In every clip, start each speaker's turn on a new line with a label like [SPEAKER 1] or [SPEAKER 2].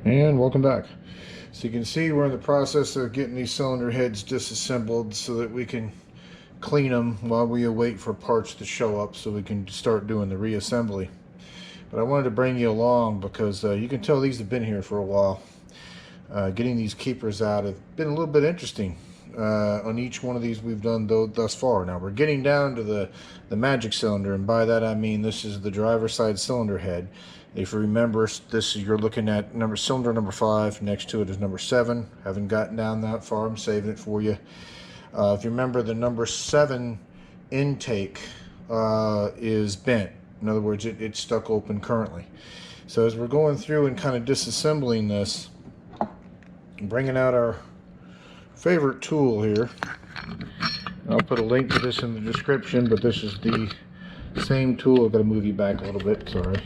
[SPEAKER 1] And welcome back. So you can see we're in the process of getting these cylinder heads disassembled so that we can clean them while we await for parts to show up so we can start doing the reassembly. But I wanted to bring you along because you can tell these have been here for a while. Getting these keepers out have been a little bit interesting. On each one of these we've done thus far. Now we're getting down to the magic cylinder, and by that I mean this is the driver's side cylinder head. If you remember, this is, you're looking at cylinder number 5. Next to it is number 7. Haven't gotten down that far. I'm saving it for you. If you remember, the number 7 intake is bent. In other words, it's stuck open currently. So as we're going through and kind of disassembling this, bringing out our favorite tool here. I'll put a link to this in the description, but this is the same tool. I've got to move you back a little bit, sorry.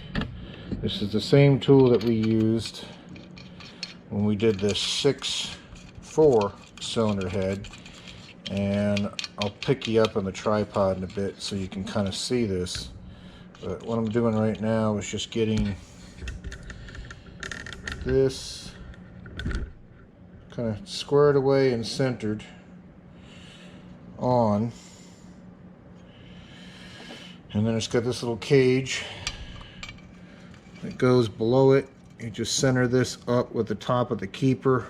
[SPEAKER 1] This is the same tool that we used when we did the 6-4 cylinder head, and I'll pick you up on the tripod in a bit so you can kind of see this. But what I'm doing right now is just getting this kind of squared away and centered on, and then it's got this little cage that goes below it. You just center this up with the top of the keeper,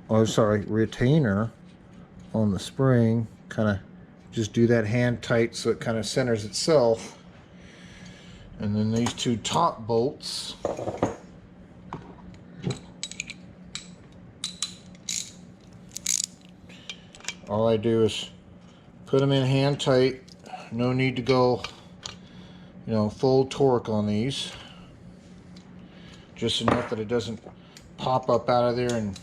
[SPEAKER 1] retainer on the spring. Kind of just do that hand tight so it kind of centers itself. And then these two top bolts, all I do is put them in hand tight. No need to go, full torque on these. Just enough that it doesn't pop up out of there and,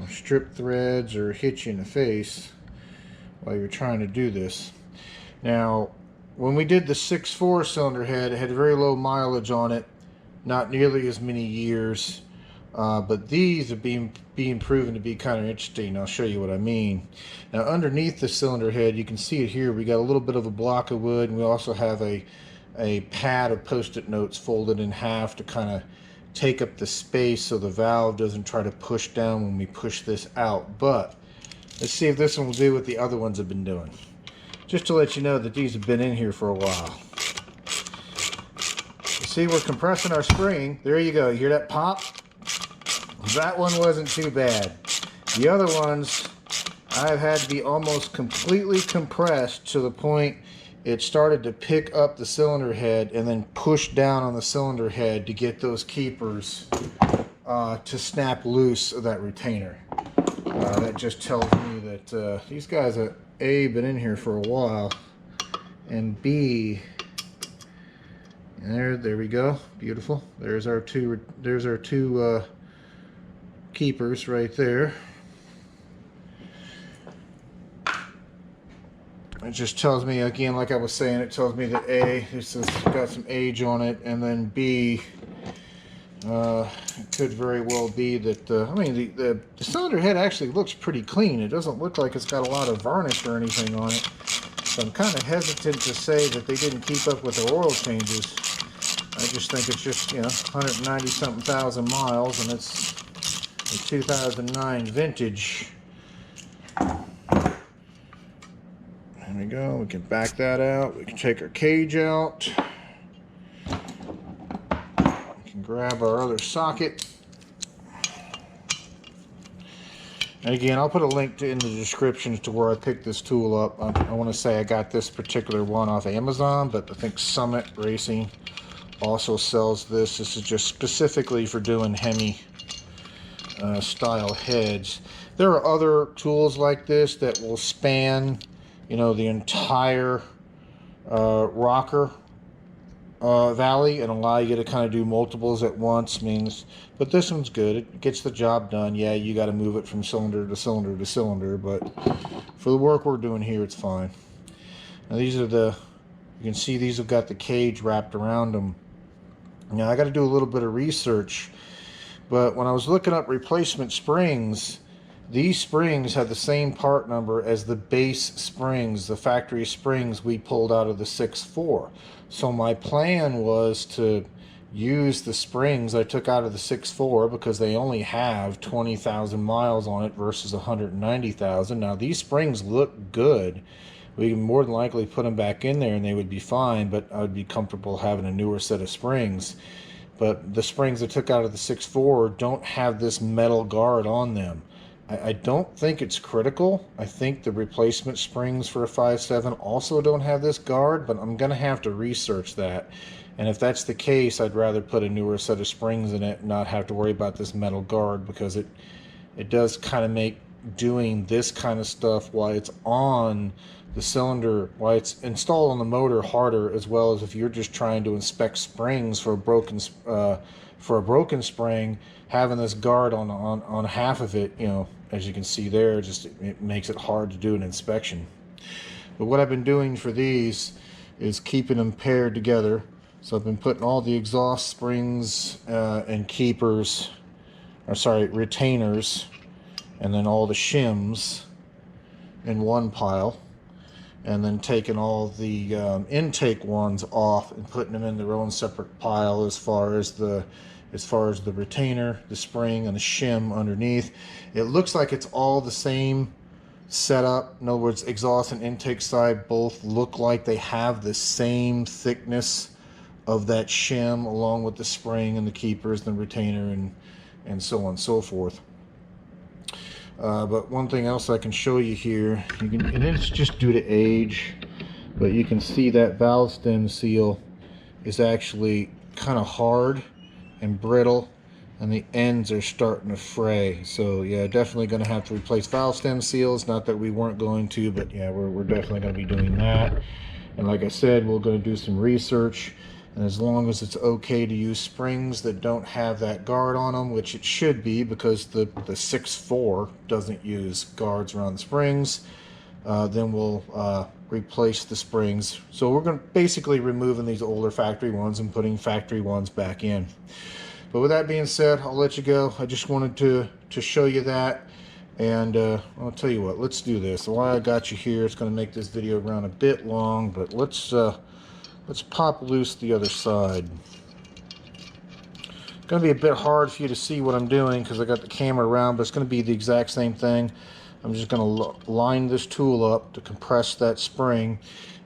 [SPEAKER 1] strip threads or hit you in the face while you're trying to do this. Now, when we did the 6-4 cylinder head, it had very low mileage on it, not nearly as many years. But these are being proven to be kind of interesting. I'll show you what I mean. Now underneath the cylinder head, you can see it here, we got a little bit of a block of wood, and we also have a pad of post-it notes folded in half to kind of take up the space so the valve doesn't try to push down when we push this out. But let's see if this one will do what the other ones have been doing. Just to let you know that these have been in here for a while. You see, we're compressing our spring. There you go. You hear that pop? That one wasn't too bad. The other ones, I've had to be almost completely compressed to the point it started to pick up the cylinder head and then push down on the cylinder head to get those keepers to snap loose of that retainer. That just tells me that these guys have A, been in here for a while, and B, there we go, beautiful. There's our two keepers right there. It just tells me, again, like I was saying, it tells me that A, this has got some age on it, and then B, it could very well be that the cylinder head actually looks pretty clean. It doesn't look like it's got a lot of varnish or anything on it. So I'm kind of hesitant to say that they didn't keep up with the oil changes. I just think it's just, 190 something thousand miles, and it's a 2009 vintage. There we go. We can back that out. We can take our cage out. We can grab our other socket. And again, I'll put a link in the description to where I picked this tool up. I want to say I got this particular one off Amazon, but I think Summit Racing also sells this. This is just specifically for doing Hemi style heads. There are other tools like this that will span, the entire rocker valley and allow you to kind of do multiples at once. But this one's good. It gets the job done. Yeah, you got to move it from cylinder to cylinder to cylinder, but for the work we're doing here, it's fine. Now these are you can see these have got the cage wrapped around them. Now I got to do a little bit of research, but when I was looking up replacement springs, these springs had the same part number as the base springs, the factory springs we pulled out of the 6-4. So my plan was to use the springs I took out of the 6.4 because they only have 20,000 miles on it versus 190,000. Now these springs look good. We can more than likely put them back in there and they would be fine, but I would be comfortable having a newer set of springs. But the springs I took out of the 6.4 don't have this metal guard on them. I don't think it's critical. I think the replacement springs for a 5.7 also don't have this guard, but I'm going to have to research that. And if that's the case, I'd rather put a newer set of springs in it and not have to worry about this metal guard, because it does kind of make doing this kind of stuff while it's on the cylinder, while it's installed on the motor, harder, as well as if you're just trying to inspect springs for a broken spring. Having this guard on half of it, you know, as you can see there, just it makes it hard to do an inspection. But what I've been doing for these is keeping them paired together. So I've been putting all the exhaust springs and keepers, or sorry, retainers, and then all the shims in one pile, and then taking all the intake ones off and putting them in their own separate pile as far as the retainer, the spring, and the shim underneath. It looks like it's all the same setup. In other words, exhaust and intake side both look like they have the same thickness of that shim, along with the spring and the keepers and the retainer and so on and so forth. But one thing else I can show you here, and it's just due to age, but you can see that valve stem seal is actually kind of hard and brittle, and the ends are starting to fray. So yeah, definitely going to have to replace valve stem seals. Not that we weren't going to, but yeah, we're definitely going to be doing that. And like I said, we're going to do some research, and as long as it's okay to use springs that don't have that guard on them, which it should be because the 6.4 doesn't use guards around the springs, then we'll replace the springs. So we're going to basically removing these older factory ones and putting factory ones back in. But with that being said, I'll let you go. I just wanted to show you that, and I'll tell you what, let's do this. While I got you here, it's going to make this video run a bit long, but let's pop loose the other side. It's going to be a bit hard for you to see what I'm doing because I got the camera around, but it's going to be the exact same thing. I'm just going to line this tool up to compress that spring,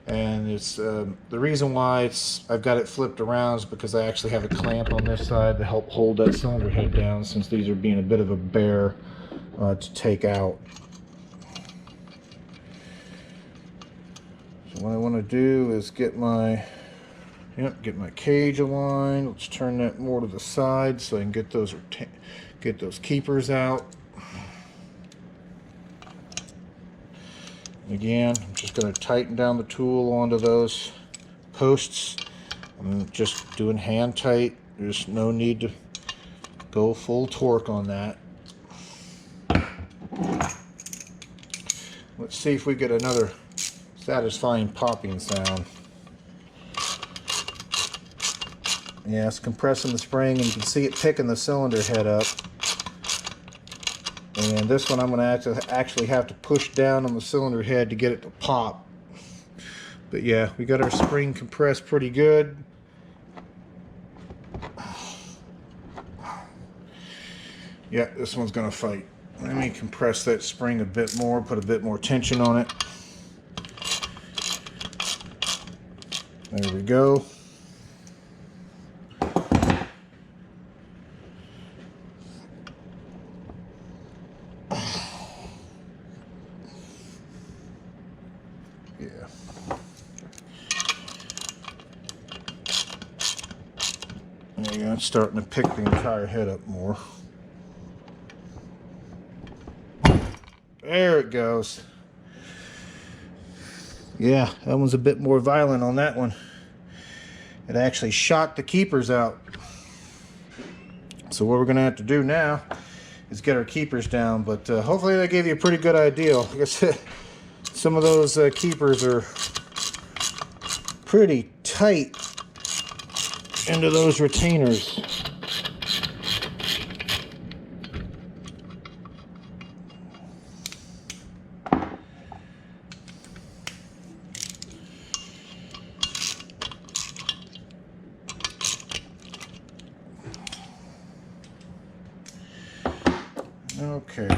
[SPEAKER 1] and it's the reason why I've got it flipped around is because I actually have a clamp on this side to help hold that cylinder head down, since these are being a bit of a bear to take out. So what I want to do is get my cage aligned. Let's turn that more to the side so I can get those keepers out. Again, I'm just going to tighten down the tool onto those posts. I'm just doing hand tight. There's no need to go full torque on that. Let's see if we get another satisfying popping sound. Yeah, it's compressing the spring, and you can see it picking the cylinder head up. And this one I'm going to actually have to push down on the cylinder head to get it to pop. But yeah, we got our spring compressed pretty good. Yeah, this one's going to fight. Let me compress that spring a bit more, put a bit more tension on it. There we go. Yeah. There you go. It's starting to pick the entire head up more. There it goes. Yeah, that one's a bit more violent on that one. It actually shot the keepers out. So what we're going to have to do now is get our keepers down. But hopefully that gave you a pretty good idea. Like I said, some of those keepers are pretty tight into those retainers. Okay.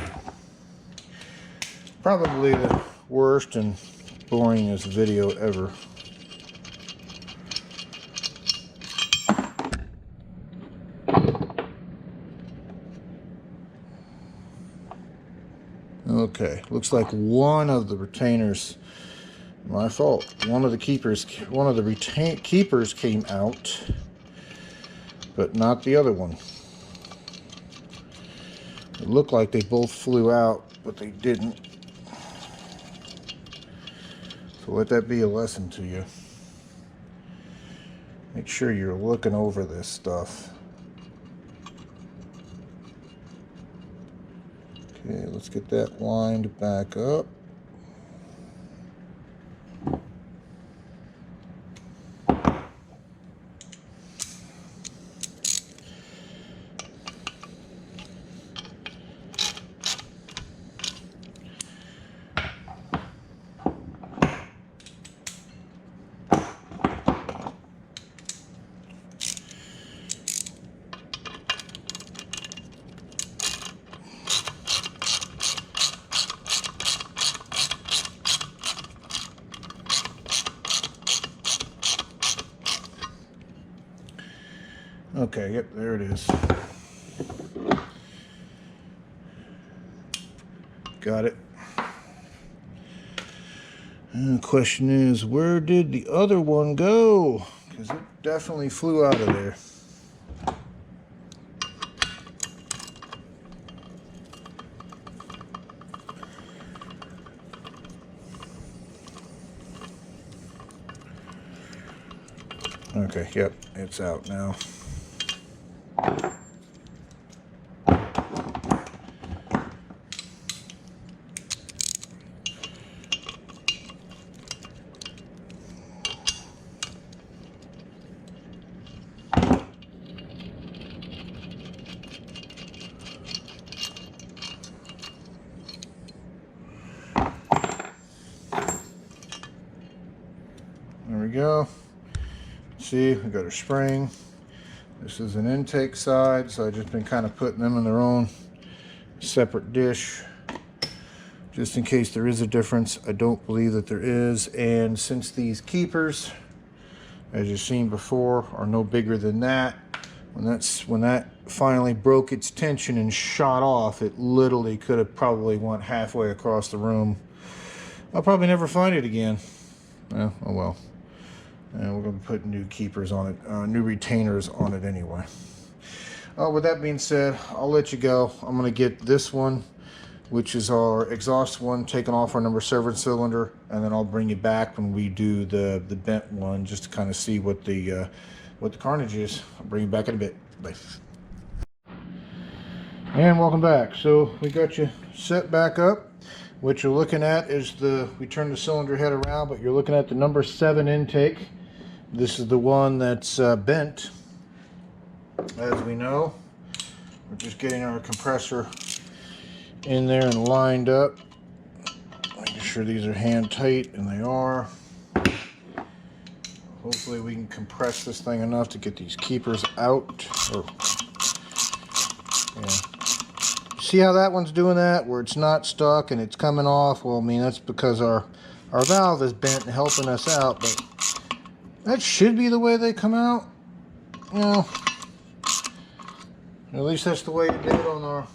[SPEAKER 1] Probably the worst and boringest video ever. Okay, looks like one of the retainers, my fault. One of the keepers came out, but not the other one. It looked like they both flew out, but they didn't. So let that be a lesson to you. Make sure you're looking over this stuff. Okay, let's get that lined back up. Okay, yep, there it is. Got it. And the question is, where did the other one go? Because it definitely flew out of there. Okay, yep, it's out now. There we go. See, we got our spring. This is an intake side, so I've just been kind of putting them in their own separate dish, just in case there is a difference. I don't believe that there is, and since these keepers, as you've seen before, are no bigger than that, when that finally broke its tension and shot off, it literally could have probably went halfway across the room. I'll probably never find it again. Oh well. And we're going to put new keepers on it, new retainers on it anyway. With that being said, I'll let you go. I'm going to get this one, which is our exhaust one, taken off our number 7 cylinder, and then I'll bring you back when we do the bent one, just to kind of see what the carnage is. I'll bring you back in a bit. Bye. And welcome back. So we got you set back up. What you're looking at is we turn the cylinder head around, but you're looking at the number 7 intake. This is the one that's bent. As we know, we're just getting our compressor in there and lined up, making sure these are hand tight, and they are. Hopefully we can compress this thing enough to get these keepers out. Yeah. See how that one's doing that, where it's not stuck and it's coming off? Well, I mean, that's because our valve is bent and helping us out, but that should be the way they come out. You know, at least that's the way it did on our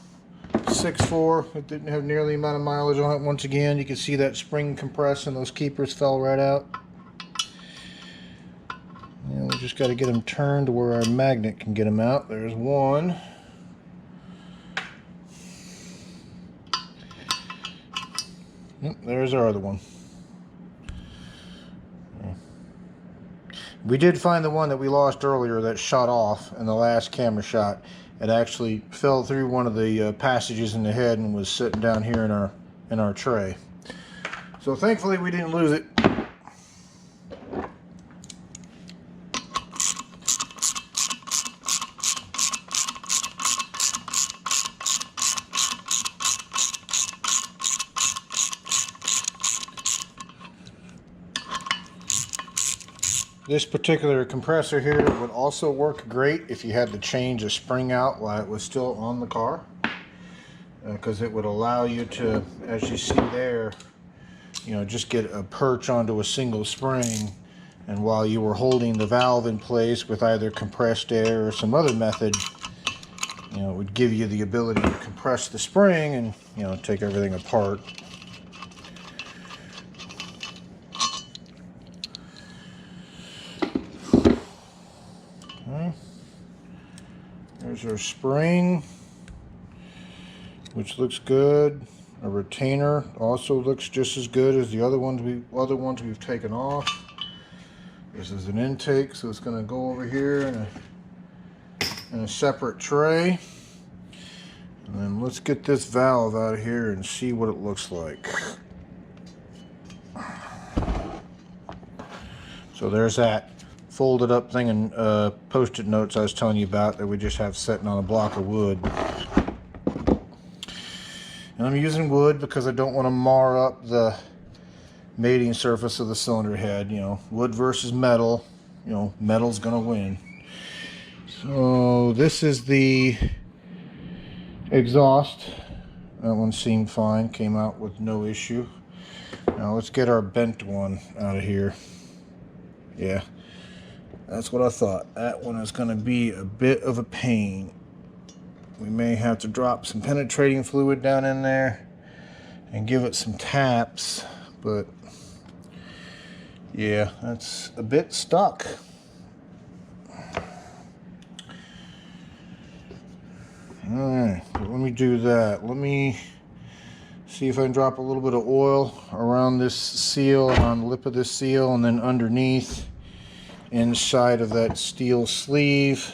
[SPEAKER 1] 6.4. It didn't have nearly the amount of mileage on it. Once again, you can see that spring compressed and those keepers fell right out. And we just got to get them turned to where our magnet can get them out. There's one. Yep, there's our other one. We did find the one that we lost earlier that shot off in the last camera shot. It actually fell through one of the passages in the head and was sitting down here in our tray. So thankfully we didn't lose it. This particular compressor here would also work great if you had to change a spring out while it was still on the car. because it would allow you to, as you see there, you know, just get a perch onto a single spring, and while you were holding the valve in place with either compressed air or some other method, you know, it would give you the ability to compress the spring and, you know, take everything apart. Okay. There's our spring, which looks good. A retainer also looks just as good as the other ones we've taken off. This is an intake, so it's going to go over here in a separate tray. And then let's get this valve out of here and see what it looks like. So there's that folded up thing and post-it notes I was telling you about that we just have sitting on a block of wood. And I'm using wood because I don't want to mar up the mating surface of the cylinder head. You know, wood versus metal, you know, metal's gonna win. So this is the exhaust. That one seemed fine, came out with no issue. Now let's get our bent one out of here. Yeah, that's what I thought. That one is gonna be a bit of a pain. We may have to drop some penetrating fluid down in there and give it some taps, but yeah, that's a bit stuck. Alright, let me do that. Let me see if I can drop a little bit of oil around this seal, around the lip of this seal, and then underneath, inside of that steel sleeve.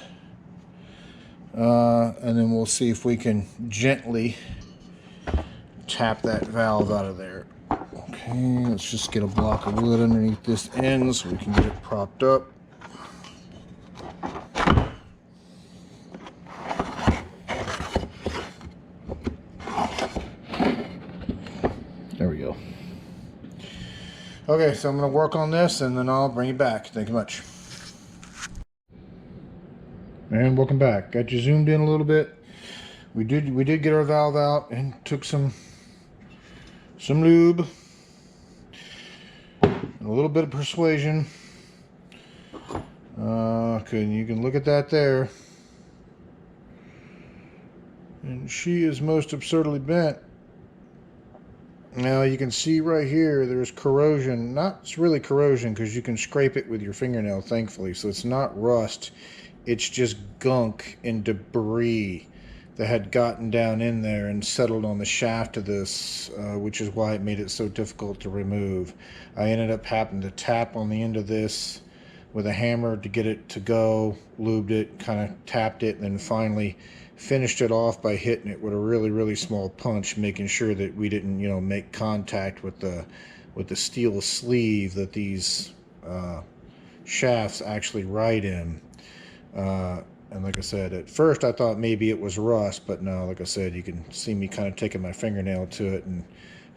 [SPEAKER 1] And then we'll see if we can gently tap that valve out of there. Okay, let's just get a block of wood underneath this end so we can get it propped up. There we go. Okay, so I'm going to work on this and then I'll bring you back. Thank you much. And welcome back. Got you zoomed in a little bit. We did get our valve out and took some lube and a little bit of persuasion. Okay, you can look at that there. And she is most absurdly bent. Now you can see right here there's corrosion. Not really corrosion because you can scrape it with your fingernail, thankfully, so it's not rust. It's just gunk and debris that had gotten down in there and settled on the shaft of this, which is why it made it so difficult to remove. I ended up having to tap on the end of this with a hammer to get it to go, lubed it, kind of tapped it, and then finally finished it off by hitting it with a really small punch, making sure that we didn't, you know, make contact with the steel sleeve that these shafts actually ride in. And like I said, at first I thought maybe it was rust, but no, like I said, you can see me kind of taking my fingernail to it and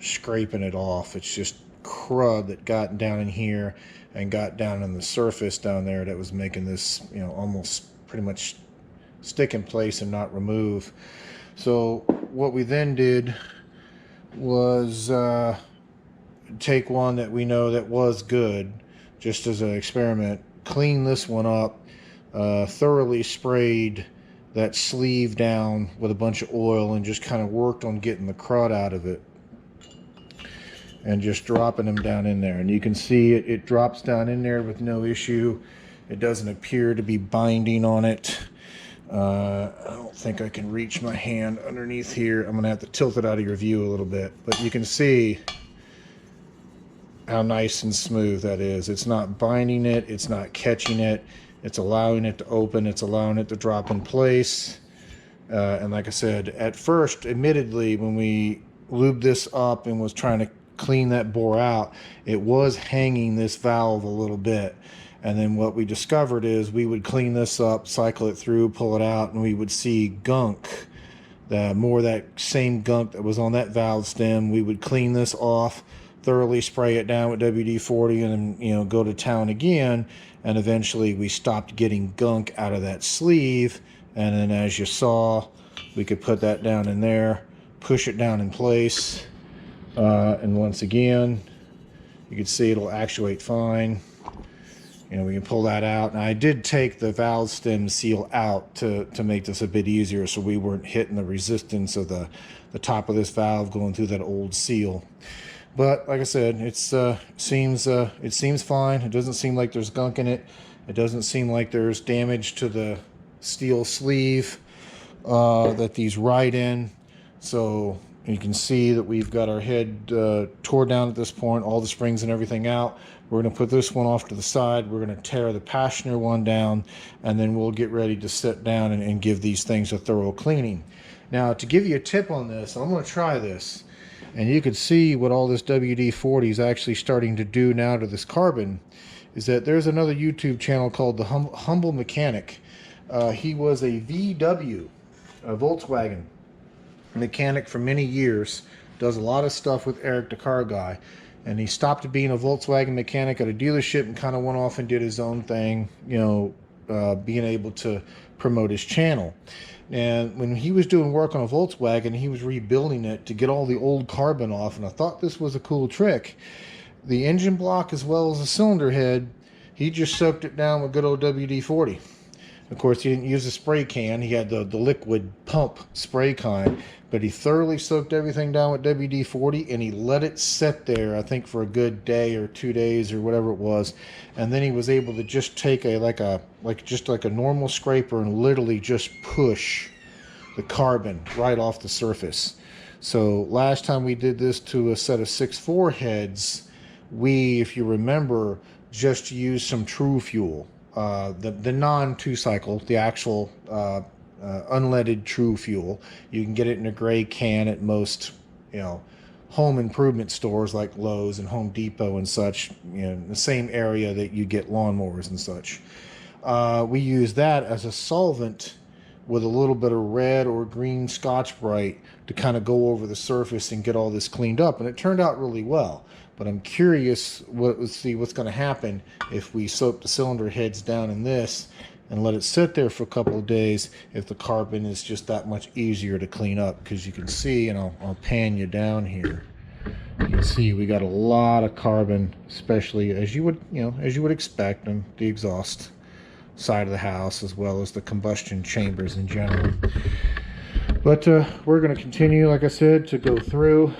[SPEAKER 1] scraping it off. It's just crud that got down in here and got down in the surface down there that was making this, you know, almost pretty much stick in place and not remove. So what we then did was take one that we know that was good, just as an experiment, clean this one up, thoroughly sprayed that sleeve down with a bunch of oil and just kind of worked on getting the crud out of it and just dropping them down in there. And you can see it drops down in there with no issue. It doesn't appear to be binding on it. I don't think I can reach my hand underneath here. I'm gonna have to tilt it out of your view a little bit, but you can see how nice and smooth that is. It's not binding it, it's not catching it. It's allowing it to open, it's allowing it to drop in place. And like I said, at first, admittedly, when we lubed this up and was trying to clean that bore out, it was hanging this valve a little bit. And then what we discovered is we would clean this up, cycle it through, pull it out, and we would see gunk. More of that same gunk that was on that valve stem. We would clean this off, thoroughly spray it down with WD-40, and then, you know, go to town again. And eventually we stopped getting gunk out of that sleeve. And then as you saw, we could put that down in there, push it down in place, and once again you can see it'll actuate fine. You know, we can pull that out. And I did take the valve stem seal out to make this a bit easier, so we weren't hitting the resistance of the top of this valve going through that old seal. But like I said, it seems fine. It doesn't seem like there's gunk in it. It doesn't seem like there's damage to the steel sleeve that these ride in. So you can see that we've got our head tore down at this point, all the springs and everything out. We're going to put this one off to the side. We're going to tear the passenger one down, and then we'll get ready to sit down and give these things a thorough cleaning. Now, to give you a tip on this, I'm going to try this, and you can see what all this WD-40 is actually starting to do now to this carbon, is that there's another YouTube channel called The Humble Mechanic. He was a VW, a Volkswagen mechanic for many years, does a lot of stuff with Eric the Car Guy, and he stopped being a Volkswagen mechanic at a dealership and kind of went off and did his own thing, you know, being able to promote his channel. And when he was doing work on a Volkswagen, he was rebuilding it to get all the old carbon off, and I thought this was a cool trick. The engine block as well as the cylinder head, he just soaked it down with good old WD-40. Of course, he didn't use a spray can. He had the liquid pump spray kind, but he thoroughly soaked everything down with WD-40, and he let it sit there, I think, for a good day or 2 days or whatever it was. And then he was able to just take like a normal scraper and literally just push the carbon right off the surface. So last time we did this to a set of 6.4 heads, we, if you remember, just used some True Fuel. The non-2 cycle, the actual unleaded True Fuel. You can get it in a gray can at most, you know, home improvement stores like Lowe's and Home Depot and such, you know, in the same area that you get lawnmowers and such. We use that as a solvent with a little bit of red or green Scotch-Brite to kind of go over the surface and get all this cleaned up, and it turned out really well. But I'm curious, let's see what's going to happen if we soak the cylinder heads down in this and let it sit there for a couple of days, if the carbon is just that much easier to clean up. Because you can see, and I'll pan you down here, you can see we got a lot of carbon, especially as you would expect on the exhaust side of the house, as well as the combustion chambers in general. But we're going to continue, like I said, to go through,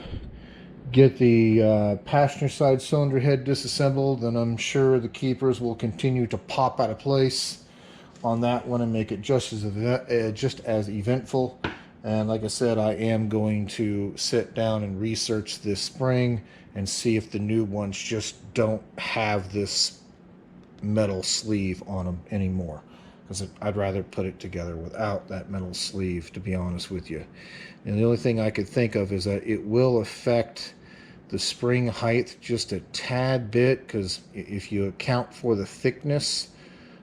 [SPEAKER 1] get the passenger side cylinder head disassembled, and I'm sure the keepers will continue to pop out of place on that one and make it just as eventful. And like I said, I am going to sit down and research this spring and see if the new ones just don't have this metal sleeve on them anymore, because I'd rather put it together without that metal sleeve, to be honest with you. And the only thing I could think of is that it will affect the spring height just a tad bit, because if you account for the thickness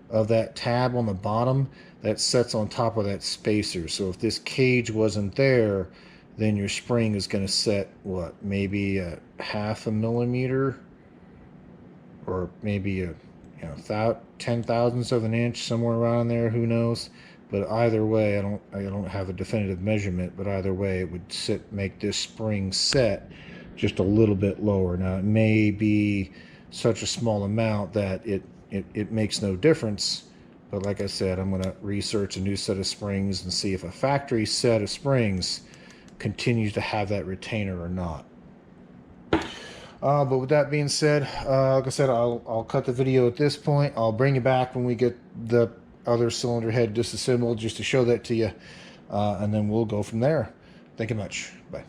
[SPEAKER 1] of that tab on the bottom, that sets on top of that spacer. So if this cage wasn't there, then your spring is going to set, what, maybe a 0.5 millimeter, or maybe a 10,000ths of an inch, somewhere around there, who knows. But either way, I don't have a definitive measurement, but either way it would make this spring set just a little bit lower. Now it may be such a small amount that it makes no difference, but like I said, I'm going to research a new set of springs and see if a factory set of springs continues to have that retainer or not. But with that being said, like I said, I'll cut the video at this point. I'll bring you back when we get the other cylinder head disassembled, just to show that to you, and then we'll go from there. Thank you much. Bye.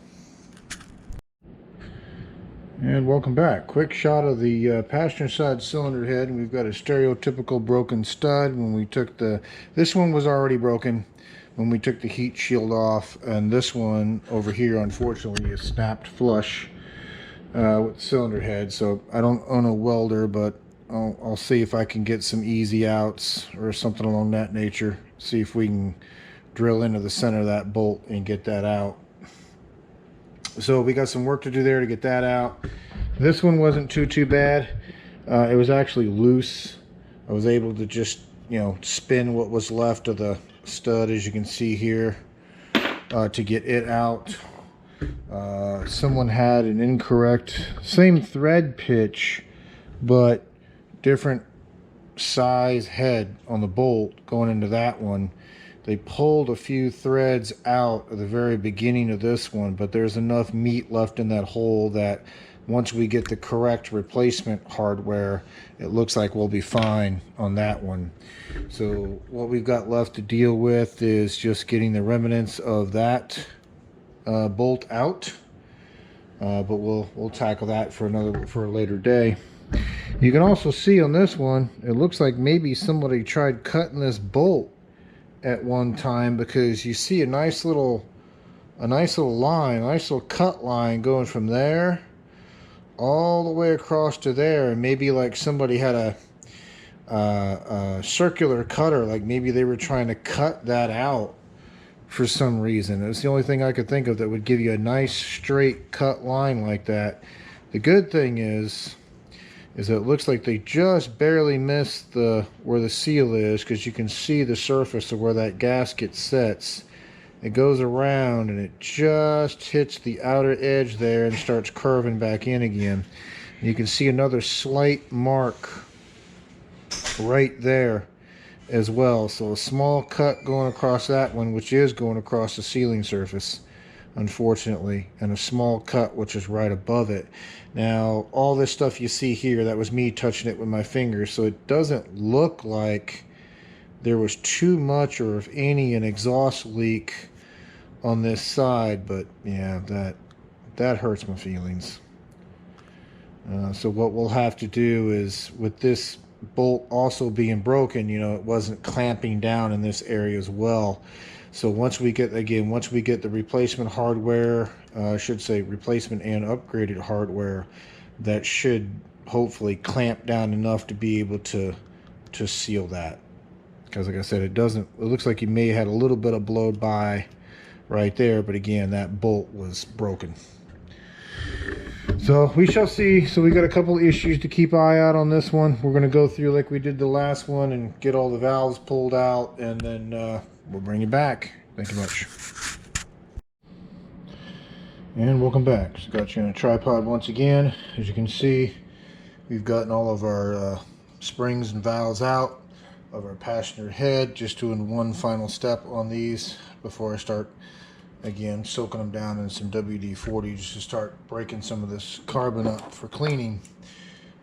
[SPEAKER 1] And welcome back. Quick shot of the passenger side cylinder head, and we've got a stereotypical broken stud. When we took this one was already broken when we took the heat shield off, and this one over here unfortunately is snapped flush with the cylinder head. So I don't own a welder, but I'll see if I can get some easy outs or something along that nature. See if we can drill into the center of that bolt and get that out. So we got some work to do there to get that out. This one wasn't too bad. It was actually loose. I was able to just, spin what was left of the stud, as you can see here, to get it out. Someone had an incorrect, same thread pitch, but different size head on the bolt going into that one. They pulled a few threads out at the very beginning of this one, but there's enough meat left in that hole that once we get the correct replacement hardware, it looks like we'll be fine on that one. So what we've got left to deal with is just getting the remnants of that bolt out, but we'll tackle that for a later day. You can also see on this one, it looks like maybe somebody tried cutting this bolt at one time, because you see a nice little line, a nice little cut line going from there all the way across to there, and maybe like somebody had a circular cutter, like maybe they were trying to cut that out for some reason. It was the only thing I could think of that would give you a nice straight cut line like that. The good thing is that it looks like they just barely missed where the seal is, because you can see the surface of where that gasket sets. It goes around and it just hits the outer edge there and starts curving back in again. And you can see another slight mark right there as well. So a small cut going across that one, which is going across the sealing surface, unfortunately, and a small cut which is right above it. Now all this stuff you see here, that was me touching it with my fingers, so it doesn't look like there was too much or if any an exhaust leak on this side, but yeah, that hurts my feelings. So what we'll have to do is, with this bolt also being broken, you know, it wasn't clamping down in this area as well. So once we get the replacement hardware, I should say replacement and upgraded hardware, that should hopefully clamp down enough to be able to seal that. Because like I said, it looks like you may have had a little bit of blowed by right there, but again, that bolt was broken. So we shall see. So we got a couple of issues to keep eye out on this one. We're going to go through like we did the last one and get all the valves pulled out, and then we'll bring you back. Thank you much. And welcome back. So got you on a tripod once again. As you can see, we've gotten all of our springs and valves out of our passenger head. Just doing one final step on these before I start again soaking them down in some WD-40 just to start breaking some of this carbon up for cleaning.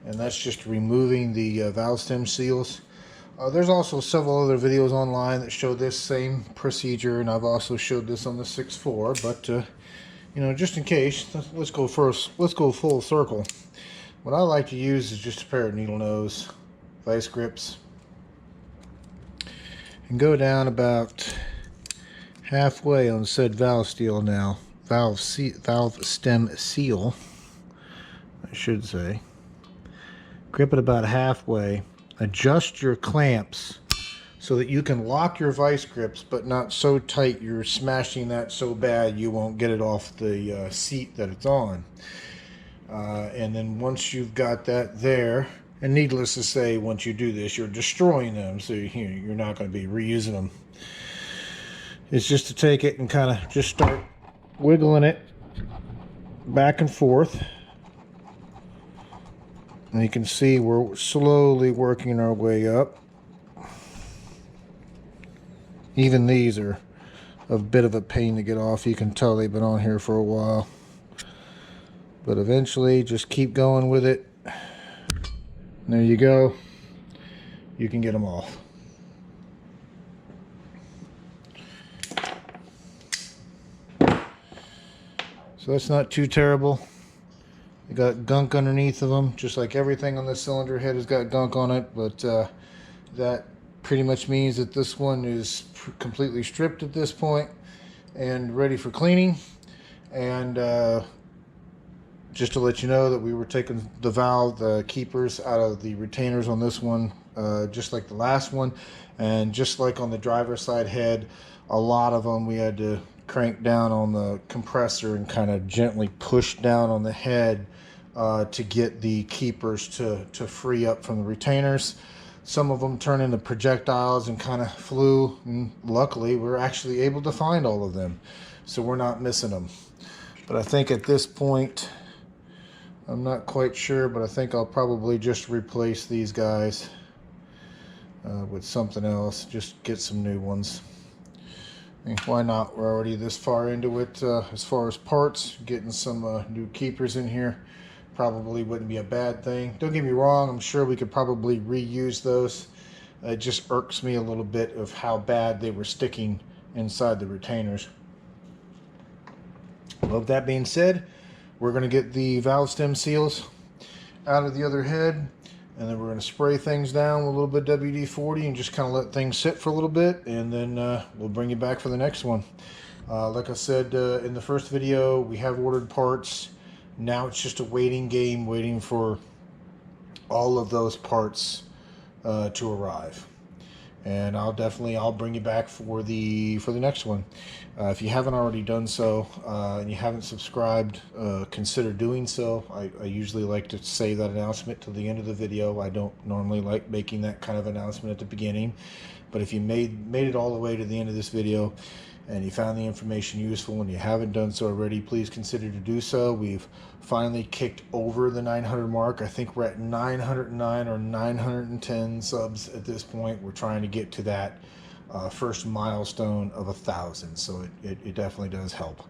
[SPEAKER 1] And that's just removing the valve stem seals. There's also several other videos online that show this same procedure, and I've also showed this on the 6.4, but you know, just in case, let's go full circle. What I like to use is just a pair of needle nose vice grips, and go down about halfway on said valve stem seal, I should say. Grip it about halfway. Adjust your clamps so that you can lock your vice grips, but not so tight you're smashing that so bad you won't get it off the seat that it's on. And then once you've got that there, and needless to say, once you do this, you're destroying them, so you're not going to be reusing them. It's just to take it and kind of just start wiggling it back and forth. And you can see we're slowly working our way up. Even these are a bit of a pain to get off. You can tell they've been on here for a while. But eventually, just keep going with it. And there you go. You can get them off. So that's not too terrible. They got gunk underneath of them, just like everything on this cylinder head has got gunk on it, but that pretty much means that this one is completely stripped at this point and ready for cleaning. And just to let you know that we were taking the keepers out of the retainers on this one, just like the last one, and just like on the driver's side head, a lot of them we had to crank down on the compressor and kind of gently push down on the head to get the keepers to free up from the retainers. Some of them turn into projectiles and kind of flew, and luckily we're actually able to find all of them, so we're not missing them. But I think at this point, I'm not quite sure, but I think I'll probably just replace these guys with something else. Just get some new ones. I mean, why not? We're already this far into it as far as parts. Getting some new keepers in here probably wouldn't be a bad thing. Don't get me wrong, I'm sure we could probably reuse those. It just irks me a little bit of how bad they were sticking inside the retainers. But with that being said, we're going to get the valve stem seals out of the other head, and then we're going to spray things down with a little bit of WD-40 and just kind of let things sit for a little bit, and then we'll bring you back for the next one. Like I said in the first video, we have ordered parts. Now it's just a waiting game, waiting for all of those parts to arrive. And I'll bring you back for the next one. If you haven't already done so and you haven't subscribed, consider doing so. I usually like to say that announcement to the end of the video. I don't normally like making that kind of announcement at the beginning, but if you made it all the way to the end of this video and you found the information useful and you haven't done so already, please consider to do so. We've finally kicked over the 900 mark. I think we're at 909 or 910 subs at this point. We're trying to get to that first milestone of 1,000, so it definitely does help.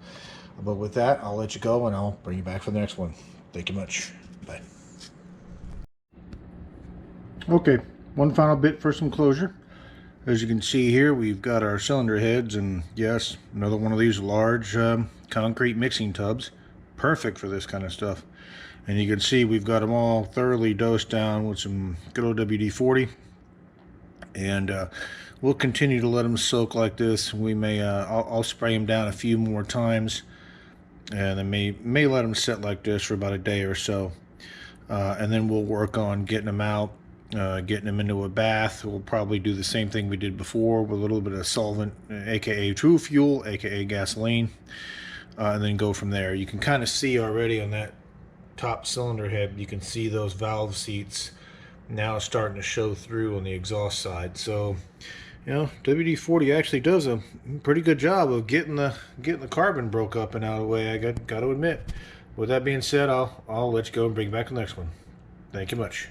[SPEAKER 1] But with that, I'll let you go and I'll bring you back for the next one. Thank you much. Bye. Okay, one final bit for some closure. As you can see here, we've got our cylinder heads, and yes, another one of these large concrete mixing tubs. Perfect for this kind of stuff. And you can see we've got them all thoroughly dosed down with some good old WD-40. And we'll continue to let them soak like this. We may, I'll spray them down a few more times, and then may let them sit like this for about a day or so. And then we'll work on getting them out. Getting them into a bath. We'll probably do the same thing we did before with a little bit of solvent, aka true fuel, aka gasoline, and then go from there. You can kind of see already on that top cylinder head, you can see those valve seats now starting to show through on the exhaust side. So, you know, WD-40 actually does a pretty good job of getting the carbon broke up and out of the way, I got to admit. With that being said, I'll let you go and bring back the next one. Thank you much.